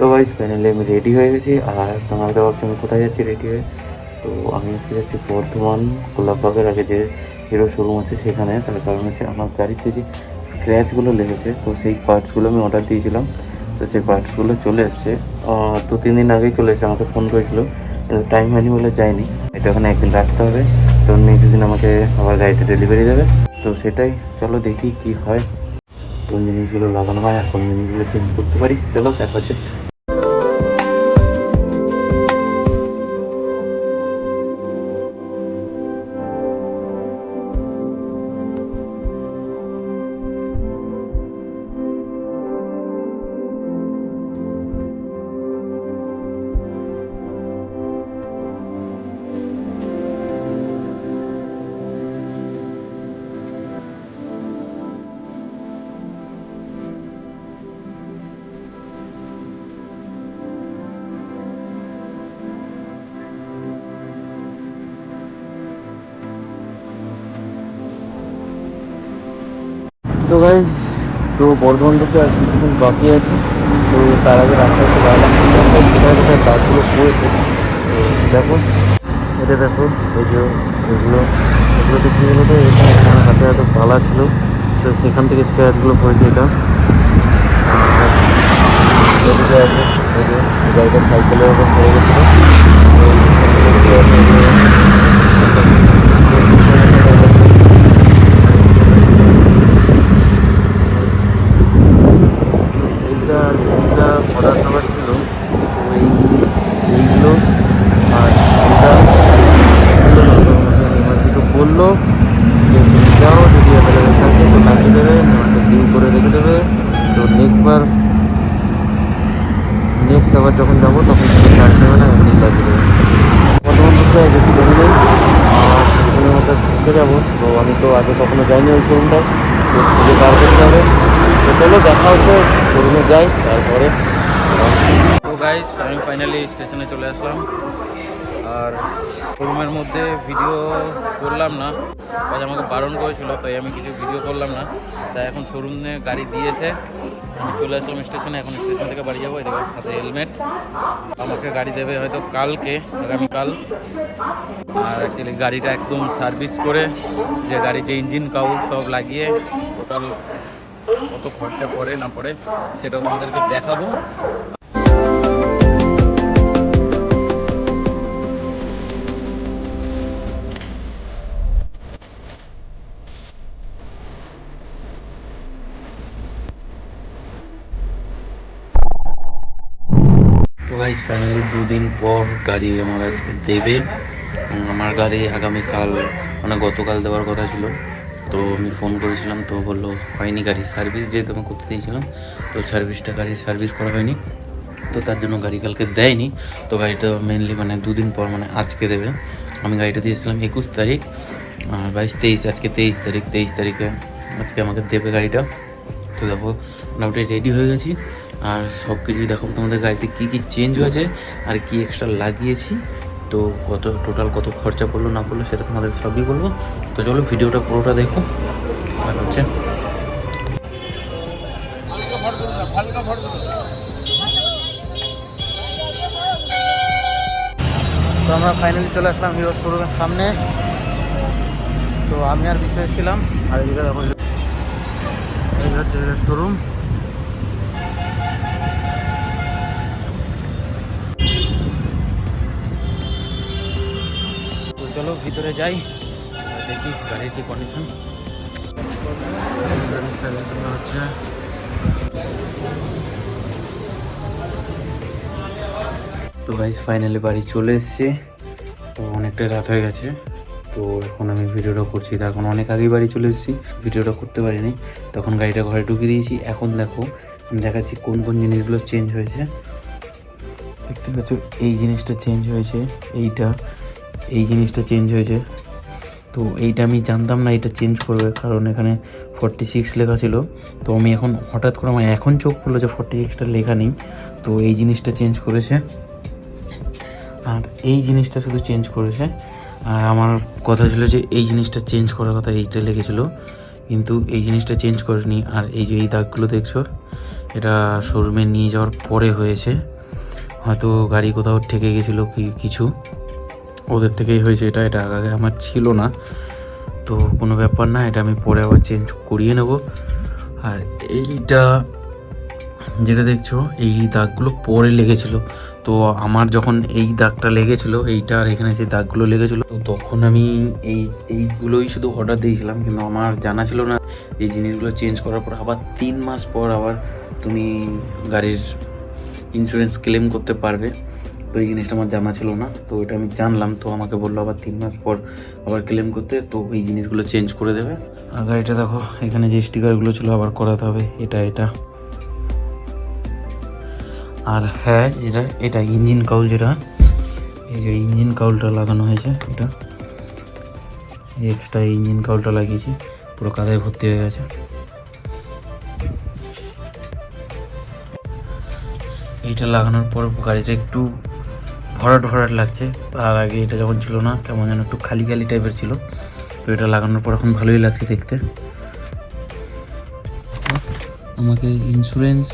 তো guys finally আমি ready হয়ে গেছি। আর তোমরা তো ভাবছো আমি কোথায় যাচ্ছি রেডি হয়ে। তো আমি আজকে যাচ্ছি বর্ধমান গোলাপবাগের আগে যে হিরো শোরুম আছে সেখানে। তার কারণ হচ্ছে আমার গাড়িতে যে স্ক্র্যাচগুলো লেগেছে, তো সেই পার্টসগুলো আমি অর্ডার দিয়েছিলাম। তো সেই পার্টসগুলো চলে এসছে 2-3 দিন আগেই চলে এসেছে। আমাকে ফোন করেছিল, কিন্তু টাইম হয়নি বলে যায়নি। এটা ওখানে একদিন রাখতে হবে, তো নেক্সট দিন আমাকে আবার গাড়িটা ডেলিভারি দেবে। তো সেটাই, চলো দেখি কি হয়, কোন জিনিসগুলো লাগানো হয় আর কোন জিনিসগুলো চেঞ্জ করতে পারি। চলো দেখা হচ্ছে। তো গাইজ, তো বর্ধমান থেকে আর কিছুক্ষণ বাকি আছে। তো তার আগে রাস্তায় একটু বাইলাম কোথায় কোথায় কাজগুলো করেছে। তো দেখো, এটা দেখো, এই যে এগুলো এগুলো দেখতে গেলে তো এখানে হাতে হাতে পালা ছিল, তো সেখান থেকে স্ক্র্যাচগুলো পড়েছে। এটা আর এদিকে আছে, এই যে গাড়িটা সাইকেলের ওপর পড়ে গেছিলো। এইটা অর্ডার দেওয়ার ছিল। তো এইগুলো আর এইটা বললো যে তুমি যাও, যদি অ্যাভেলেবেল থাকে তো লাগিয়ে দেবে, আমাকে সিউ করে রেখে দেবে। তো নেক্সট আবার যখন যাবো তখন তুমি চার্জ নেবে না, এমনি লাগিয়ে দেবে। বর্তমান থেকে বেশি দেরি নেই, আর কিছুদিনের মধ্যে ঢুকে যাবো। তো আমি তো আগে কখনো যাইনি ওই শোরুমটায়, তো খুঁজে বার করতে হবে। তো চলো দেখা হচ্ছে, শোরুমে যাই তারপরে। তো গাইস, আমি ফাইনালি স্টেশনে চলে আসলাম। আর শোরুমের মধ্যে ভিডিও করলাম না, কাজ আমাকে বারণ করেছিল, তাই আমি কিছু ভিডিও করলাম না। তাই এখন শোরুমে গাড়ি দিয়েছে, আমি চলে আসলাম স্টেশনে। এখন স্টেশন থেকে বাড়ি যাবো। এদের সাথে হেলমেট, আমাকে গাড়ি দেবে হয়তো কালকে, আগামীকাল। আর অ্যাকচুয়ালি গাড়িটা একদম সার্ভিস করে, যে গাড়িতে ইঞ্জিন কাউল সব লাগিয়ে টোটাল কত খরচা পড়ে না পড়ে সেটা তোমাদেরকে দেখাবো। তো গাইস ফাইনালি 2 দিন পর গাড়ি আমার আজকে দেবে। আমার গাড়ি আগামীকাল মানে গতকাল দেওয়ার কথা ছিল। তো আমি ফোন করেছিলাম, তো বললো হয়নি, গাড়ির সার্ভিস যেহেতু আমি করতে দিয়েছিলাম, তো গাড়ির সার্ভিস করা হয়নি, তো তার জন্য গাড়ি কালকে দেয়নি। তো গাড়িটা মেনলি মানে 2 দিন পর মানে আজকে দেবে। আমি গাড়িটা দিয়েছিলাম 21 তারিখ, আর 22-23, আজকে 23 তারিখ। 23 তারিখে আজকে আমাকে দেবে গাড়িটা। তো দেখো মোটামুটি রেডি হয়ে গেছি, আর সব কিছুই দেখো তোমাদের গাড়িতে কী কী চেঞ্জ হয়েছে আর কি এক্সট্রা লাগিয়েছি। তো কত খরচা পড়লো না পড়লো সেটা তোমাদের সবই বলবো। তো চলো ভিডিওটা পুরোটা দেখো। আর হচ্ছে তো আমরা ফাইনালি চলে আসলাম হিরো শোরুমের সামনে। তো আমি আর বিষয় ছিলাম, আর এদিকে দেখো এই হচ্ছে হিরো শোরুম। তো চলো ভিতরে যাই, দেখি গাড়ির কি কন্ডিশন। হচ্ছে তো গাইজ ফাইনালি বাড়ি চলে এসেছি। তো অনেকটা রাত হয়ে গেছে, তো এখন আমি ভিডিওটা করছি। তার এখন অনেক আগেই বাড়ি চলে এসেছি, ভিডিওটা করতে পারিনি। তখন গাড়িটা ঘরে ঢুকিয়ে দিয়েছি। এখন দেখো দেখাচ্ছি কোন কোন জিনিসগুলো চেঞ্জ হয়েছে। দেখতে পাচ্ছ এই জিনিসটা চেঞ্জ হয়েছে, এই জিনিসটা চেঞ্জ হয়েছে। তো এইটা আমি জানতাম না এটা চেঞ্জ করবে, কারণ এখানে 46 লেখা ছিল। তো আমি এখন হঠাৎ করে আমার এখন চোখ পড়লো যে 46টা লেখা নেই। তো এই জিনিসটা চেঞ্জ করেছে, আর এই জিনিসটা শুধু চেঞ্জ করেছে। আর আমার কথা ছিল যে এই জিনিসটা চেঞ্জ করার কথা, এইটা লেগেছিলো, কিন্তু এই জিনিসটা চেঞ্জ করেনি। আর এই যে এই দাগগুলো দেখছো, এটা শোরুমে নিয়ে যাওয়ার পরে হয়েছে, হয়তো গাড়ি কোথাও ঠেকে গেছিলো কিছু, ওদের থেকেই হয়েছে এটা। এটা আগে আমার ছিল না, তো কোনো ব্যাপার না, এটা আমি পরে আবার চেঞ্জ করিয়ে নেব। আর এইটা যেটা দেখছো, এই দাগগুলো পরে লেগেছিলো। তো আমার যখন এই দাগটা লেগেছিলো, এইটা আর এখানে যে দাগগুলো লেগেছিলো, তো তখন আমি এইগুলোই শুধু অর্ডার দিয়েছিলাম, কিন্তু আমার জানা ছিল না এই জিনিসগুলো চেঞ্জ করার পর আবার 3 মাস পর আবার তুমি গাড়ির ইন্স্যুরেন্স ক্লেম করতে পারবে। তো এই জিনিসটা আমার জানা ছিল না, তো এটা আমি জানলাম। তো আমাকে বললো আবার 3 মাস পর আবার ক্লেম করতে, তো এই জিনিসগুলো চেঞ্জ করে দেবে। আর গাড়িটা দেখো, এখানে যে স্টিকারগুলো ছিল আবার করাতে হবে, এটা। আর হ্যাঁ, এটা ইঞ্জিন কাউল, যেটা এই যে ইঞ্জিন কাউলটা লাগানো হয়েছে, এটা এক্সট্রা ইঞ্জিন কাউলটা লাগিয়েছি, পুরো কাদায় ভর্তি হয়ে গেছে। এইটা লাগানোর পর গাড়িটা একটু ভরাট লাগছে। আর আগে এটা যখন ছিল না, কেমন যেন একটু খালি টাইপের ছিল। তো এটা লাগানোর পর এখন ভালোই লাগছে দেখতে। আমাকে ইন্স্যুরেন্স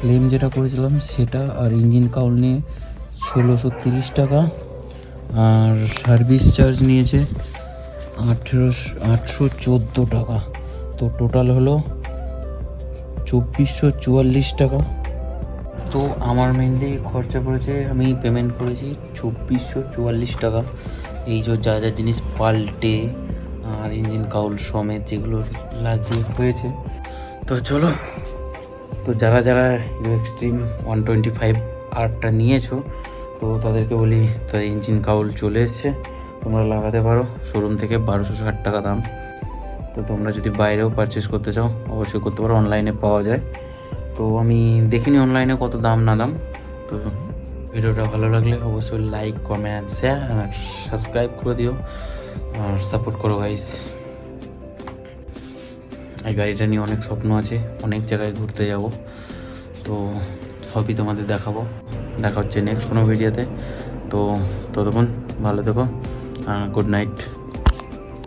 ক্লেম যেটা করেছিলাম সেটা আর ইঞ্জিন কাউল নিয়ে 1630 টাকা, আর সার্ভিস চার্জ নিয়েছে 814 টাকা। তো টোটাল হলো 2444 টাকা। তো আমার মেনলি খরচা পড়েছে, আমি পেমেন্ট করেছি 2444 টাকা। এই যে যা জিনিস পাল্টে আর ইঞ্জিন কাউল সমেত যেগুলো লাগিয়ে হয়েছে। তো চলো, তো যারা এক্সট্রিম 125 আরটা নিয়েছো, তো তাদেরকে বলি, তো ইঞ্জিন কাউল চলে এসছে, তোমরা লাগাতে পারো। শোরুম থেকে 1260 টাকা দাম। তো তোমরা যদি বাইরেও পারচেস করতে চাও অবশ্যই করতে পারো, অনলাইনে পাওয়া যায়। তো আমি দেখিনি অনলাইনে কত দাম না দাম। তো ভিডিওটা ভালো লাগলে অবশ্যই লাইক, কমেন্ট, শেয়ার আর সাবস্ক্রাইব করে দিও, আর সাপোর্ট করো গাইস। এই গাড়িটা নিয়ে অনেক স্বপ্ন আছে, অনেক জায়গায় ঘুরতে যাব, তো সবই তোমাদের দেখাবো। দেখা হচ্ছে নেক্সট কোনো ভিডিওতে। তো ততক্ষণ ভালো থেকো, গুড নাইট।